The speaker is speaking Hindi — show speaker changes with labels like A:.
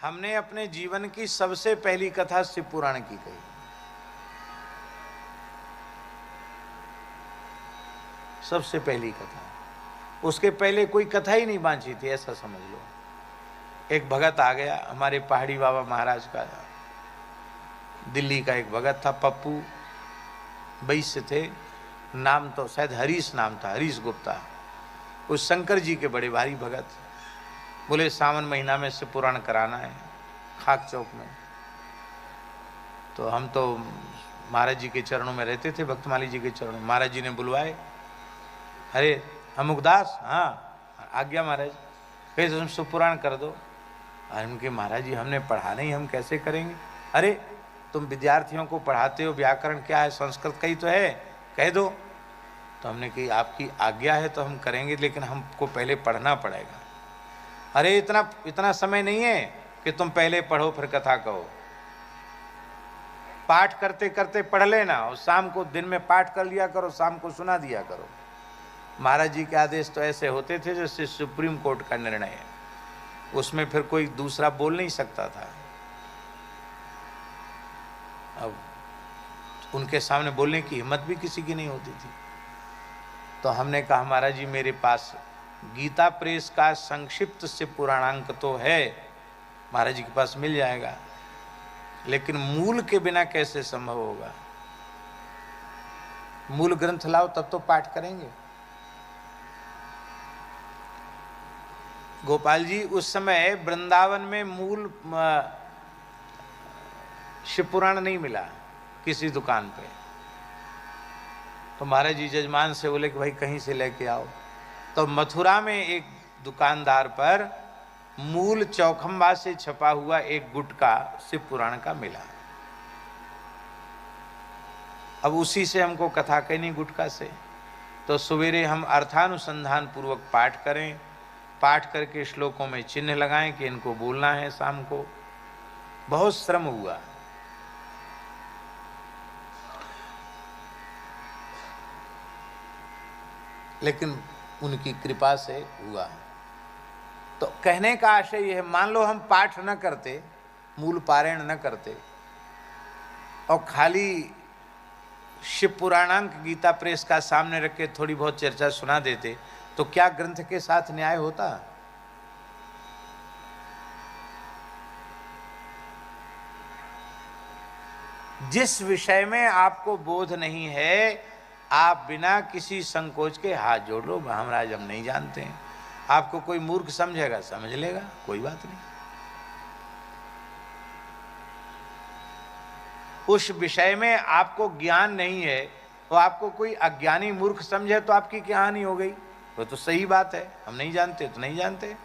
A: हमने अपने जीवन की सबसे पहली कथा शिव पुराण की कही। सबसे पहली कथा, उसके पहले कोई कथा ही नहीं बांची थी, ऐसा समझ लो। एक भगत आ गया, हमारे पहाड़ी बाबा महाराज का, दिल्ली का एक भगत था, पप्पू वैश्य थे, नाम तो शायद हरीश नाम था, हरीश गुप्ता। उस शंकर जी के बड़े भारी भगत, बोले सावन महीना में शिव पुराण कराना है खाक चौक में। तो हम तो महाराज जी के चरणों में रहते थे, भक्तमाली जी के चरणों में। महाराज जी ने बुलवाए, अरे अमुकदास, हाँ आज्ञा महाराज, कहे तुम शिव पुराण कर दो। और उनके महाराज जी हमने पढ़ा नहीं, हम कैसे करेंगे। अरे तुम विद्यार्थियों को पढ़ाते हो, व्याकरण क्या है, संस्कृत का ही तो है, कह दो। तो हमने कही आपकी आज्ञा है तो हम करेंगे, लेकिन हमको पहले पढ़ना पड़ेगा। अरे इतना समय नहीं है कि तुम पहले पढ़ो फिर कथा कहो। पाठ करते करते पढ़ लेना और शाम को, दिन में पाठ कर लिया करो, शाम को सुना दिया करो। महाराज जी के आदेश तो ऐसे होते थे जैसे सुप्रीम कोर्ट का निर्णय है, उसमें फिर कोई दूसरा बोल नहीं सकता था। अब उनके सामने बोलने की हिम्मत भी किसी की नहीं होती थी। तो हमने कहा महाराज जी मेरे पास गीता प्रेस का संक्षिप्त शिव पुराणांक तो है, महाराज जी के पास मिल जाएगा, लेकिन मूल के बिना कैसे संभव होगा। मूल ग्रंथ लाओ तब तो पाठ करेंगे। गोपाल जी उस समय वृंदावन में मूल शिव पुराण नहीं मिला किसी दुकान पे। तो महाराज जी जजमान से बोले कि भाई कहीं से लेके आओ। तो मथुरा में एक दुकानदार पर मूल चौखंबा से छपा हुआ एक गुटका शिव पुराण का मिला। अब उसी से हमको कथा कहनी, गुटका से। तो सवेरे हम अर्थानुसंधान पूर्वक पाठ करें, पाठ करके श्लोकों में चिन्ह लगाएं कि इनको बोलना है शाम को। बहुत श्रम हुआ, लेकिन उनकी कृपा से हुआ। तो कहने का आशय यह है, मान लो हम पाठ न करते, मूल पारायण न करते और खाली शिव पुराणांक गीता प्रेस का सामने रख के थोड़ी बहुत चर्चा सुना देते, तो क्या ग्रंथ के साथ न्याय होता? जिस विषय में आपको बोध नहीं है, आप बिना किसी संकोच के हाथ जोड़ लो, महाराज हम नहीं जानते हैं। आपको कोई मूर्ख समझेगा, समझ लेगा, कोई बात नहीं। उस विषय में आपको ज्ञान नहीं है, तो आपको कोई अज्ञानी मूर्ख समझे तो आपकी क्या हानि हो गई? वो तो सही बात है, हम नहीं जानते तो नहीं जानते।